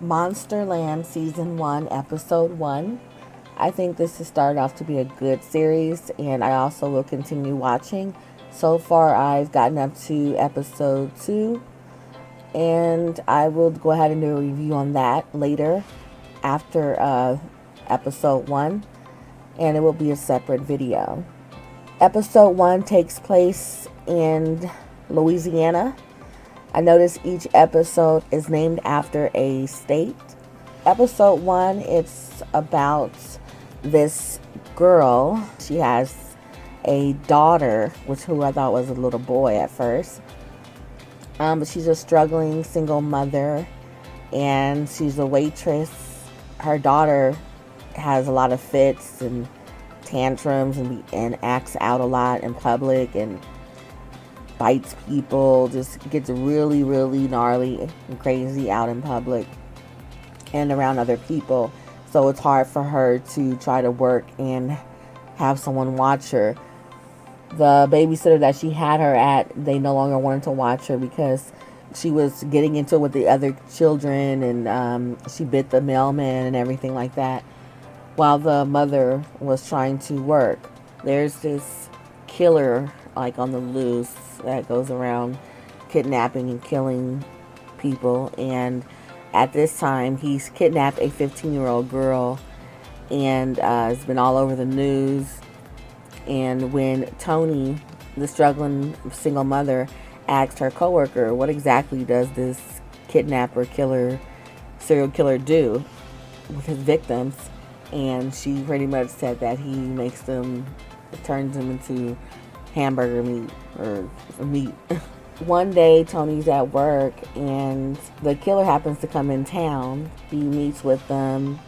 Monsterland Season 1, Episode 1. I think this has started off to be a good series, and I also will continue watching. So far, I've gotten up to Episode 2, and I will go ahead and do a review on that later after Episode 1, and it will be a separate video. Episode 1 takes place in Louisiana. I noticed each episode is named after a state. Episode 1, it's about this girl. She has a daughter, who I thought was a little boy at first. But she's a struggling single mother, and she's a waitress. Her daughter has a lot of fits and tantrums and acts out a lot in public and bites people, just gets really, really gnarly and crazy out in public and around other people. So it's hard for her to try to work and have someone watch her. The babysitter that she had her at, they no longer wanted to watch her because she was getting into it with the other children, and she bit the mailman and everything like that while the mother was trying to work. There's this killer like on the loose that goes around kidnapping and killing people, and at this time he's kidnapped a 15-year-old girl, and it's been all over the news. And when Tony, the struggling single mother, asked her coworker, what exactly does this kidnapper killer serial killer do with his victims, and she pretty much said that he makes them, turns them into hamburger meat or meat. One day Tony's at work and the killer happens to come in town. He meets with them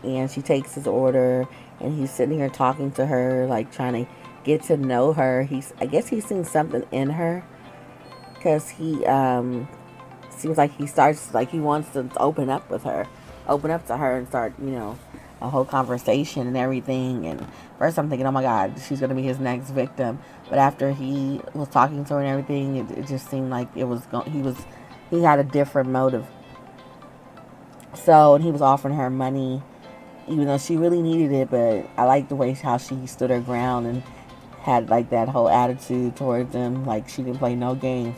and she takes his order, and he's sitting here talking to her, like trying to get to know her. I guess he's seen something in her, because he seems like he wants to open up to her and start, a whole conversation and everything. And first I'm thinking, oh my god, she's gonna be his next victim. But after he was talking to her and everything, it just seemed like he had a different motive. So, and he was offering her money even though she really needed it. But I liked the way how she stood her ground and had like that whole attitude towards him, like she didn't play no games.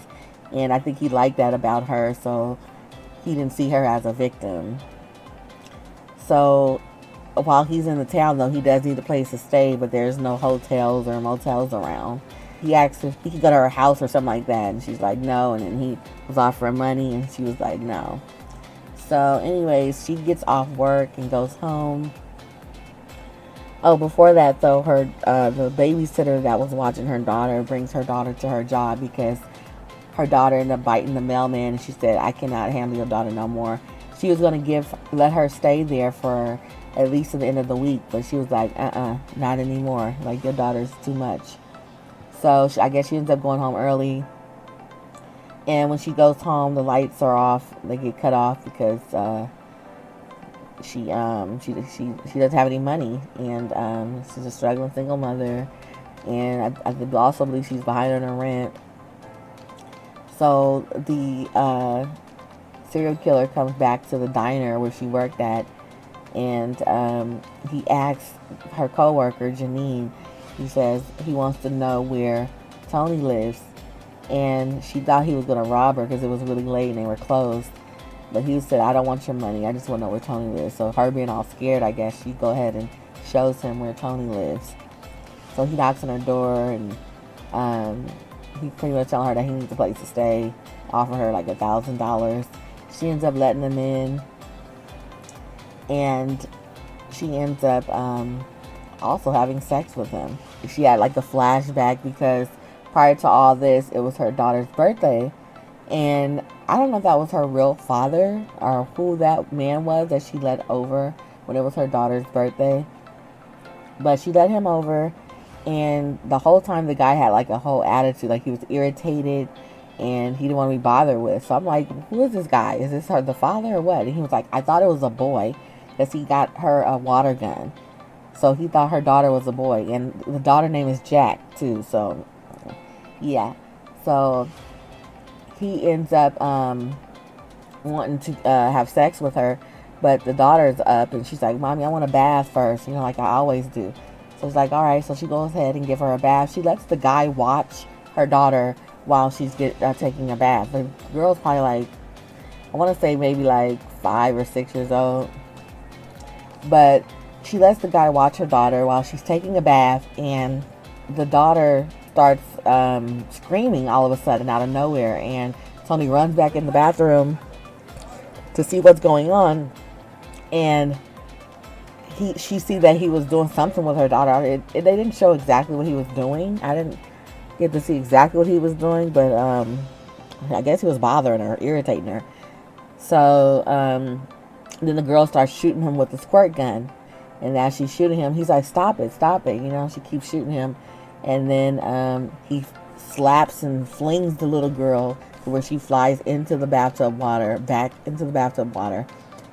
And I think he liked that about her, so he didn't see her as a victim. So while he's in the town, though, he does need a place to stay, but there's no hotels or motels around. He asked if he could go to her house or something like that, and she's like, no. And then he was offering money, and she was like, no. So anyways, she gets off work and goes home. Oh, before that, though, the babysitter that was watching her daughter brings her daughter to her job because her daughter ended up biting the mailman, and she said, I cannot handle your daughter no more. She was going to let her stay there for at least to the end of the week, but she was like, not anymore. Like, your daughter's too much. So I guess she ends up going home early. And when she goes home, the lights are off. They get cut off because she doesn't have any money, and she's a struggling single mother, and I also believe she's behind on her rent. So the serial killer comes back to the diner where she worked at, and he asks her coworker Janine. He says he wants to know where Tony lives, and she thought he was going to rob her because it was really late and they were closed. But he said, I don't want your money, I just want to know where Tony lives. So her being all scared, I guess, she go ahead and shows him where Tony lives. So he knocks on her door, and he pretty much telling her that he needs a place to stay, offering her like $1,000. She ends up letting him in, and she ends up also having sex with him. She had like a flashback because prior to all this, it was her daughter's birthday, and I don't know if that was her real father or who that man was that she let over when it was her daughter's birthday. But she let him over, and the whole time the guy had like a whole attitude, like he was irritated and he didn't want to be bothered with. So I'm like, who is this guy? Is this the father or what? And he was like, I thought it was a boy because he got her a water gun. So he thought her daughter was a boy, and the daughter name is Jack too. So yeah, so he ends up wanting to have sex with her, but the daughter's up and she's like, "Mommy, I want a bath first, like I always do." So it's like, all right. So she goes ahead and give her a bath. She lets the guy watch her daughter while she's taking a bath. The girl's probably like, I want to say maybe like 5 or 6 years old, but she lets the guy watch her daughter while she's taking a bath, and the daughter starts screaming all of a sudden out of nowhere, and Tony runs back in the bathroom to see what's going on, and she see that he was doing something with her daughter. They didn't show exactly what he was doing. I didn't get to see exactly what he was doing, but I guess he was bothering her, irritating her. So then the girl starts shooting him with the squirt gun, and as she's shooting him, he's like, "Stop it, stop it!" She keeps shooting him, and then he slaps and flings the little girl to where she flies into the bathtub water, back into the bathtub water.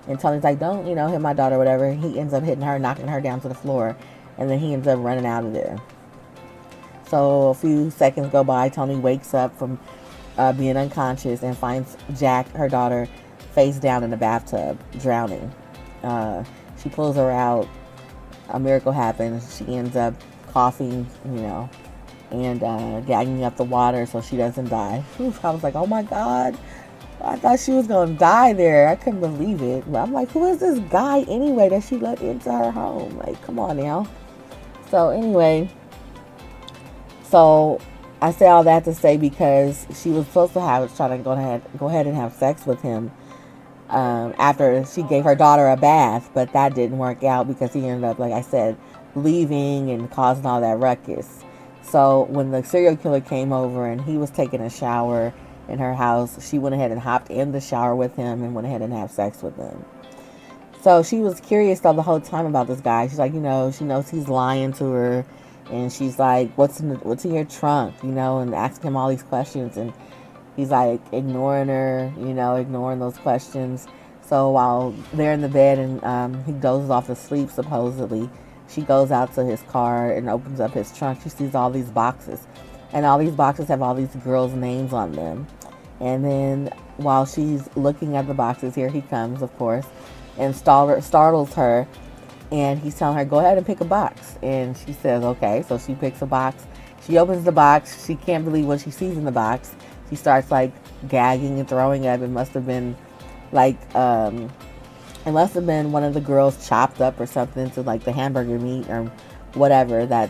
And Tony's like, "Don't, hit my daughter," whatever. He ends up hitting her, knocking her down to the floor, and then he ends up running out of there. So a few seconds go by. Tony wakes up from being unconscious and finds Jack, her daughter, face down in the bathtub, drowning. She pulls her out. A miracle happens. She ends up coughing, and gagging up the water so she doesn't die. Oof, I was like, oh my God. I thought she was going to die there. I couldn't believe it. But I'm like, who is this guy anyway that she let into her home? Like, come on now. So anyway, I say all that to say because she was supposed to try to go ahead and have sex with him after she gave her daughter a bath, but that didn't work out because he ended up, like I said, leaving and causing all that ruckus. So when the serial killer came over and he was taking a shower in her house, she went ahead and hopped in the shower with him and went ahead and had sex with him. So she was curious though the whole time about this guy. She's like, she knows he's lying to her, and she's like, what's in your trunk, and asking him all these questions, and he's like ignoring her, ignoring those questions. So while they're in the bed and he dozes off to sleep supposedly, she goes out to his car and opens up his trunk. She sees all these boxes, and all these boxes have all these girls' names on them. And then while she's looking at the boxes, here he comes, of course, and startles her. And he's telling her, go ahead and pick a box. And she says, okay. So she picks a box. She opens the box. She can't believe what she sees in the box. She starts like gagging and throwing up. It must have been like, it must have been one of the girls chopped up or something to like the hamburger meat or whatever that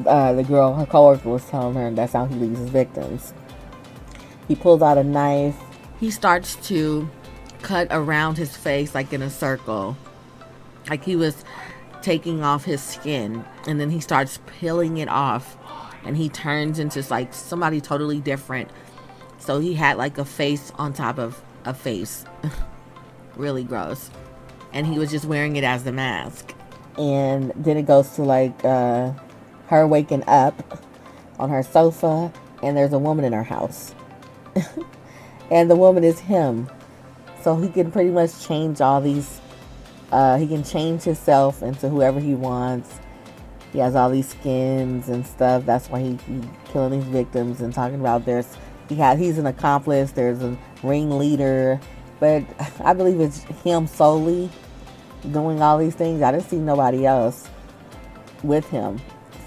the girl, her coworker, was telling her, and that's how he leaves his victims. He pulls out a knife. He starts to cut around his face like in a circle, like he was taking off his skin, and then he starts peeling it off, and he turns into like somebody totally different. So he had like a face on top of a face. Really gross. And he was just wearing it as the mask. And then it goes to like her waking up on her sofa, and there's a woman in her house. And the woman is him. So he can pretty much change all these, he can change himself into whoever he wants. He has all these skins and stuff. That's why he's killing these victims and talking about he's an accomplice, there's a ringleader, but I believe it's him solely doing all these things. I didn't see nobody else with him.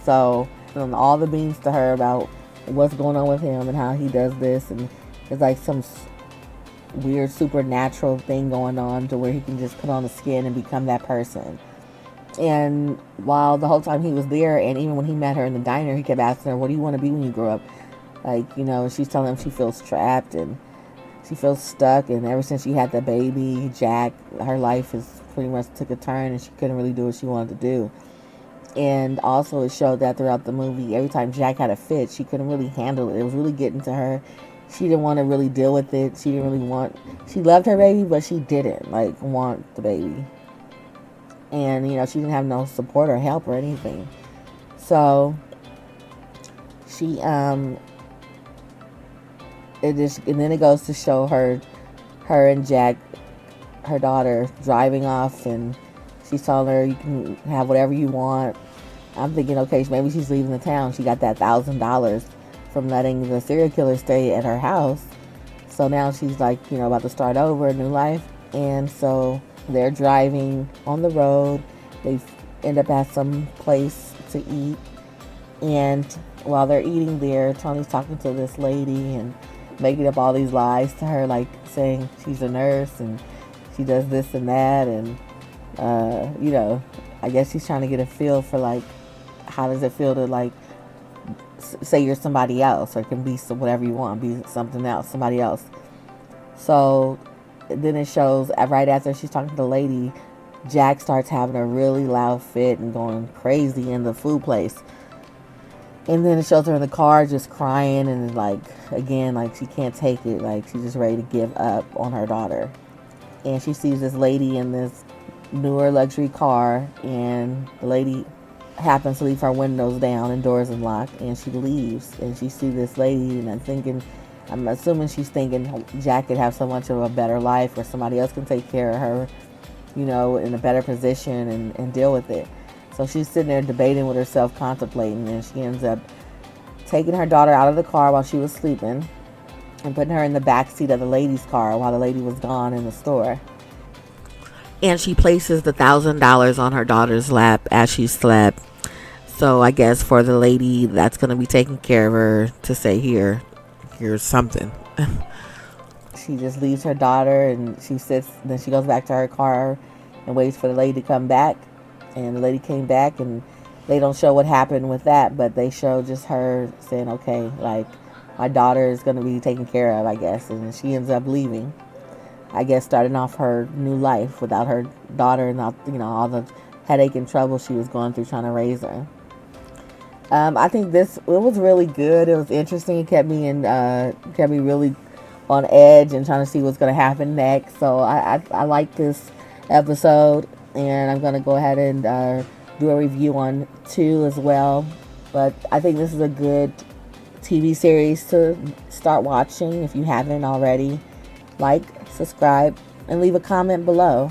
So all the beans to her about what's going on with him and how he does this, and there's like some weird supernatural thing going on to where he can just put on the skin and become that person. And while the whole time he was there, and even when he met her in the diner, he kept asking her, what do you want to be when you grow up? Like, she's telling him she feels trapped and she feels stuck, and ever since she had the baby Jack, her life has pretty much took a turn and she couldn't really do what she wanted to do. And also it showed that throughout the movie, every time Jack had a fit, she couldn't really handle it. It was really getting to her. She didn't want to really deal with it. She loved her baby, but she didn't want the baby. And, she didn't have no support or help or anything. So she, and then it goes to show her and Jack, her daughter, driving off, and she's telling her, you can have whatever you want. I'm thinking, okay, maybe she's leaving the town. She got that $1,000 from letting the serial killer stay at her house. So now she's like, about to start over a new life. And so they're driving on the road. They end up at some place to eat. And while they're eating there, Tony's talking to this lady and making up all these lies to her, like saying she's a nurse and she does this and that. And, I guess she's trying to get a feel for, like, how does it feel to, like, say you're somebody else, or it can be whatever you want, be something else, somebody else. So then it shows right after she's talking to the lady, Jack starts having a really loud fit and going crazy in the food place. And then it shows her in the car just crying and, like, again, like, she can't take it. Like, she's just ready to give up on her daughter. And she sees this lady in this newer luxury car, and the lady happens to leave her windows down and doors unlocked, and she leaves. And she sees this lady, and I'm assuming she's thinking Jack could have so much of a better life, or somebody else can take care of her, in a better position and deal with it. So she's sitting there debating with herself, contemplating, and she ends up taking her daughter out of the car while she was sleeping and putting her in the back seat of the lady's car while the lady was gone in the store. And she places the $1,000 on her daughter's lap as she slept. So I guess for the lady that's going to be taking care of her to say, here's something. She just leaves her daughter and she sits, then she goes back to her car and waits for the lady to come back. And the lady came back, and they don't show what happened with that, but they show just her saying, okay, like, my daughter is going to be taken care of, I guess. And she ends up leaving, I guess, starting off her new life without her daughter and all the headache and trouble she was going through trying to raise her. I think it was really good. It was interesting. It kept me really on edge and trying to see what's going to happen next. So I like this episode, and I'm going to go ahead and do a review on 2 as well. But I think this is a good TV series to start watching if you haven't already. Like, subscribe, and leave a comment below.